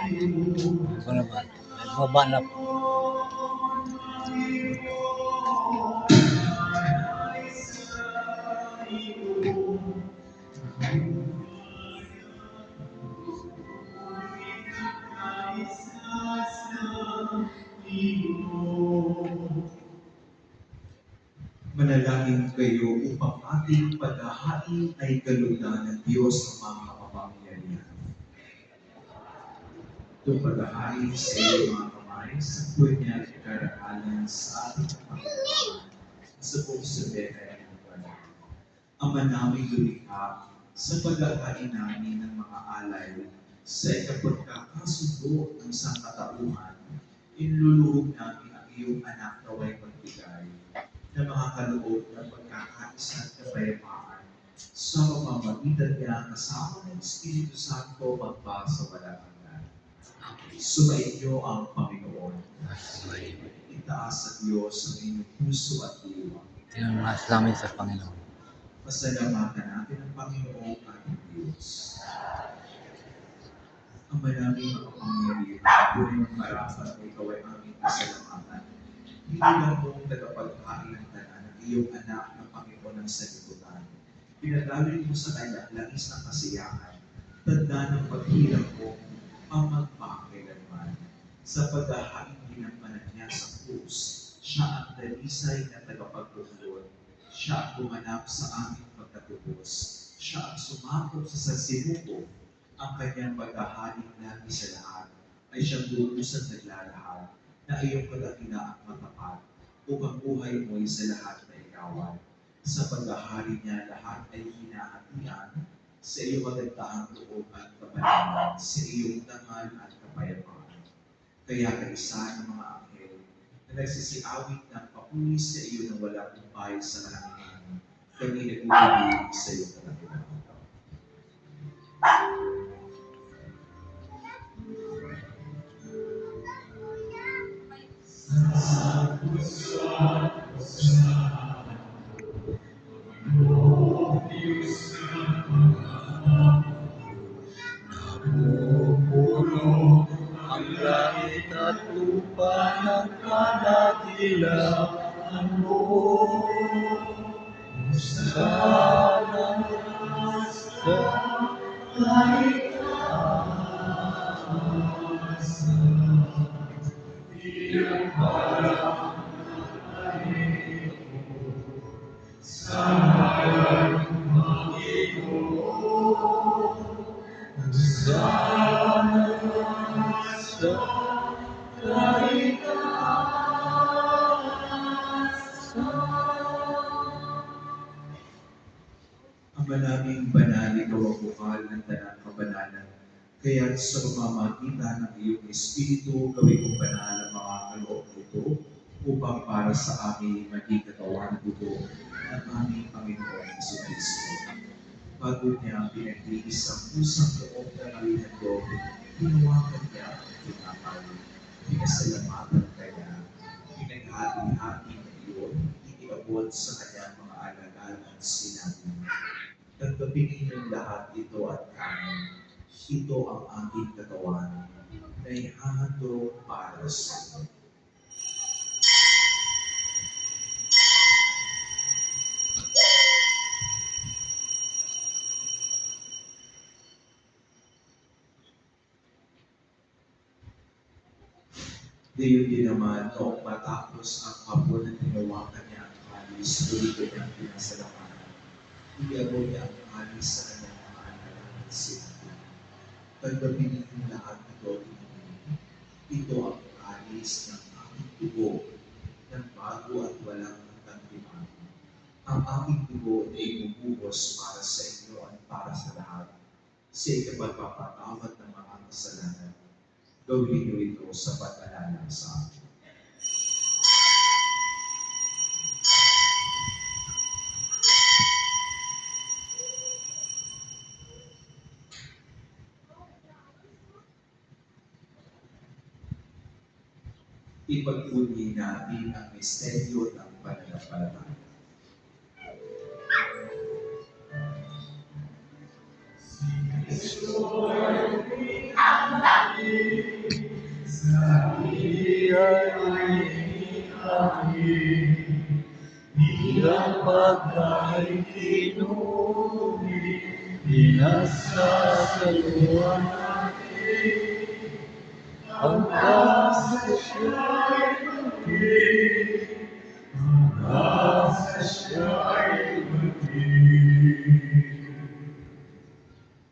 Ayan. Ito naman. Baba na po. Manalangin kayo upang ating paghahain ay kalugdan ng Diyos ng mga kapapangyarihan. Itong paghahain sa iyo mga kamay, sa puwet niya at karangalan sa ating Panginoon, sa buong sabete ng Panginoon. Ama namin lumikha, sa paghahain namin ng mga alay, sa ikapagkakasundo ng isang katauhan, inluluhog namin ang iyong anak na way magbigay na makakaloob ng pagkakaisa at kapayapaan sa pamamagitan niya kasama ng Espiritu Santo magpasawalang hanggan. Sumainyo ang Panginoon. Itaas sa Diyos ang inyong puso at diwa. Tinamas namin sa Panginoon. Pasalamatan natin ang Panginoon ating Diyos. Ama namin makapangyarihan, tunay ng marapat na ikaw ay aming pasalamatan. Hindi lang mong tagapaghain ng tanan ng iyong anak ng Panginoon ng sanlibutan. Pinadaloy mo sa kanya ang langis ng kasiyahan, tanda ng paghirap mo ang magpakailanman. Sa paghahain ginagampanan niya sa krus, siya ang dalisay na tagapagluhod. Siya ang gumanap sa aming pagkatubos. Siya ang sumakop sa sasimuko. Ang kanyang paghahain lagi sa lahat ay siyang lubusang naglalahad na iyong kadakilaan matapat upang buhay mo'y sa lahat na ikawan. Sa paghahari niya lahat ay hinahatian sa iyong magandahang loob at kapanalan, sa iyong dangal at kapayapaan. Kaya kaisa ng mga anghel na nagsisiawit ng papuri sa iyo na walang umpay sa kalangitan, kami nag-uubig sa iyong kadakilaan. Napupuno ang langit at lupa ng kadakilaan mo. Sana sa kaitasan, iyong parang Sana sa Ang manaming banal, ikaw ang bukal ng tanang kabanalan. Kaya sa pamamagitan ng iyong Espiritu, gawin mong banal ang mga kaloob nito upang para sa amin maging katawan at dugo ng aming Panginoon Jesucristo. Bago niya pinagtiis ang pusang loob ng alihandog, hinawakan niya ang tinapay. Pinasalamatan kanya, pinaghati-hati na iyon, iniabot sa kanyang mga alagad at sinabi, "Tanggapin ninyong lahat ito at kanin. Ito ang aking katawan na ihahandog para sa inyo." Gayon din naman, noong matapos ang hapon na hinawakan niya ang kalis, tuloy ko niyang pinasalamatan. Iniabot niya ang kalis sa kanyang mga anak at sinabi, "Tanggapin ninyong lahat ito at inumin. Ito ang kalis ng aking dugo ng bago at walang hanggang. Ang aking dugo na ibubuhos para sa inyo at para sa lahat sa ikapagpapatawad ng mga kasalanan. Gawin niyo ito sa pag-alala sa akin." Ipagpuni natin ang misteryo ng pananampalataya. Bilang pagkain tinumi, pinasasaluhan ang kasasya'y maging, ang kasasya'y maging.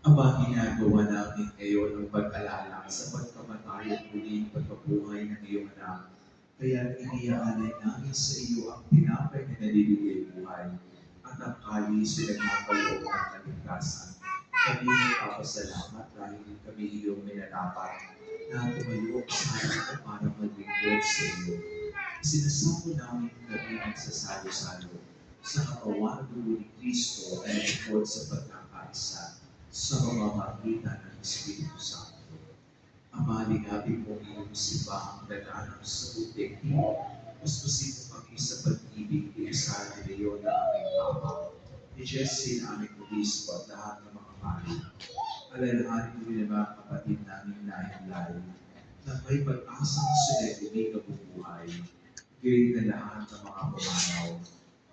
Ama, ginagawa namin ngayon ang pag-alala sa pagkamatay at muling pagkabuhay ng iyong anak. Kaya iniaalay namin sa iyo ang tinapay na nalibigay buhay at ang kalis na nagkakaloob ng kaligtasan. Kami nagpapasalamat dahil kami iyong minadapat na tumayo sa harap para maglingkod sa iyo. Sinasamo namin kami magsasalo-salo sa katawan ng dugo ni Kristo ay lingkod sa pagkakaisa sa pamamagitan ng Espiritu Santo. Ama, linapin mo iyong simbahang daganap sa butik. Puspusin mo kami sa pag-ibig ni Isa ni Leon na aming Papa, ni Jessie na aming Obispo at lahat ng mga pari. Alalahanin mo rin ang mga kapatid namin lahi-lahi na may pag-asang sila'y hindi kabubuhay. Gayon na lahat ng mga pumanaw.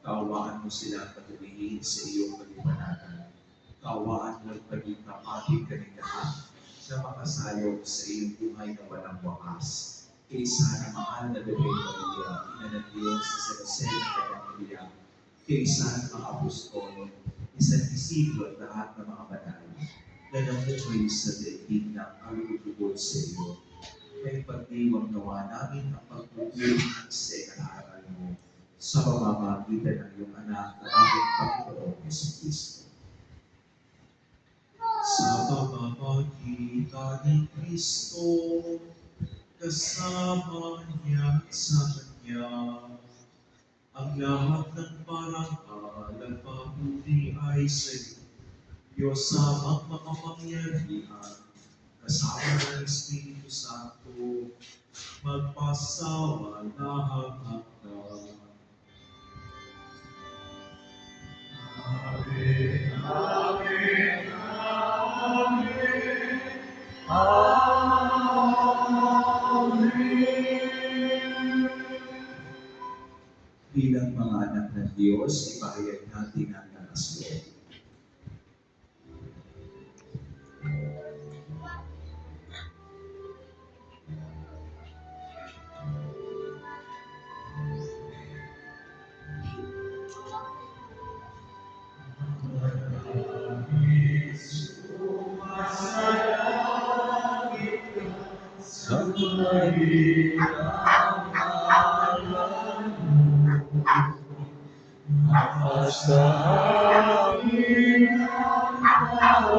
Kaawaan mo sila patuloyin sa iyong kalipanatan. Kaawaan mo at paging kapatid ka ng lahat na makasayog sa iyong buhay na walang wakas. Kaysa na mahal na Bebeng Maria, ina ng Diyos sa San Jose ng Pagpapalya, kaysa ng mga apostol, ni San Isidro at lahat ng mga banal, na namuhay sa daigdig ng kalulugod sa iyo. May pagdiwang gawa namin ang pagpupuri sa ikaaral mo sa pamamagitan ng iyong anak na aming Panginoong Jesucristo. Sa pamamagitan ni Kristo, kasama niya at sa Kanya, ang lahat ng parangal at papuri ay sa iyo, Diyos sa makapangyarihan, kasama ng Espiritu Santo, magpasawa lahat hanggan. Amen, amen, amen, amen. Bilang mga anak ng Diyos, ipahayag natin ang lakas loob. Sumayin ang ngalan mo, mapasahin ang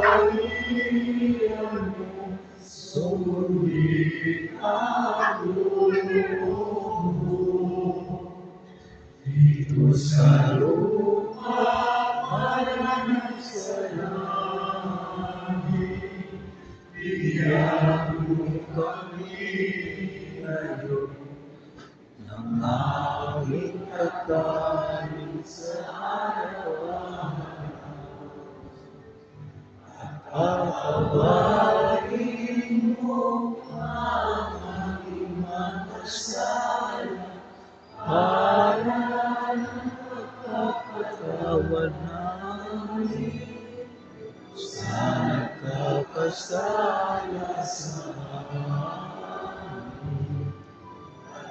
kaharian mo, sumunod ang loob mo. Dito sa lupa para sa langit, bigyan mo kami ngayon ng aming pagkain sa araw-araw. Patawarin mo ang aming mga sala para ng pagkakatawa namin sa nagkakasala sa amin.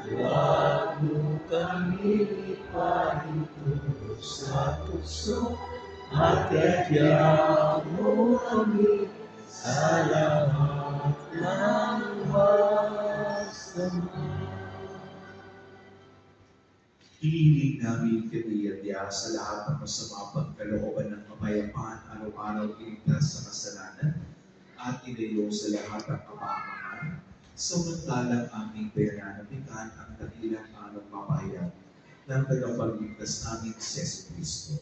Huwag mo kami ipahinto sa tukso at yadya mo kami sa lahat ng masama. Hinihiling namin kiniyadya sa lahat ng masama pagkalooban ng kapayapaan araw-araw iligtas sa kasalanan at ilayo sa lahat ng kapahamakan. Samantalang aming pinananabikan ang dakilang anong mapahayag ng tagapagligtas namin si Yesu Cristo.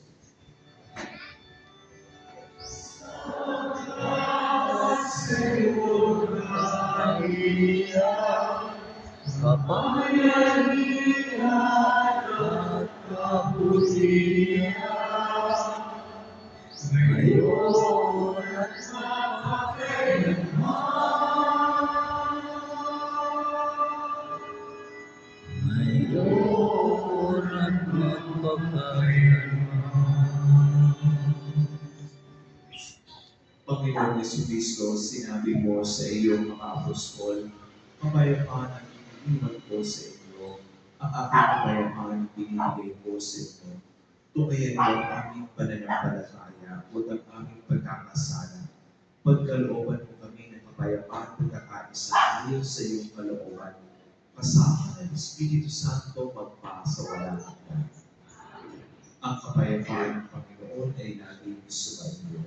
Kapangyarihan at kabutihan, ngayon at magpakailanman. Ngayon at magpakailanman. Panginoon Yesu Cristo, sinabi mo sa iyong mga apostol, kapayapaan ang iniwan ko sa inyo, ang aking kapayapaan binibigay ko sa inyo. Tukayan mo ang aming pananampalataya, huwag ang aming pagkakasala. Pagkalooban mo kami ng kapayapaan pagkakaisa ayon sa iyong kalooban. Kasama ng Espiritu Santo magpasawala hanggan. Ang kapayapaan ng Panginoon ay laging sumainyo.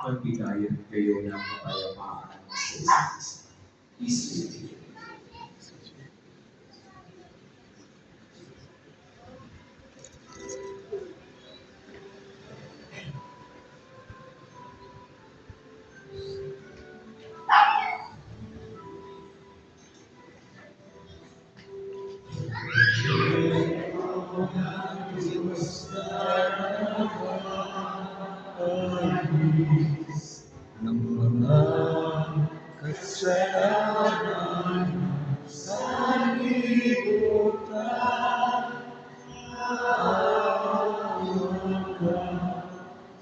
Magbigayan kayo ng kapayapaan sa isa't isa. Espiritu. Ng mga kasalanan sa libutan, ayon ka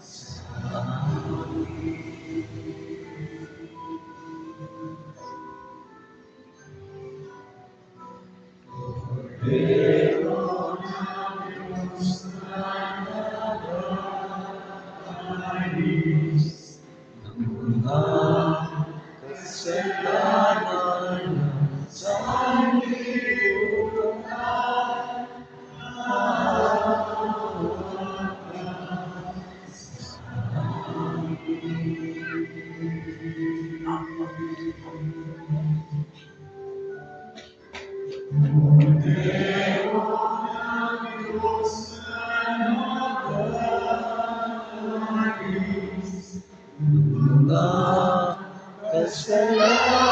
sa amin. Pero ng Diyos na nag-aalis ng mga kasalanan sa libutan, ayon ka sa mga kasalanan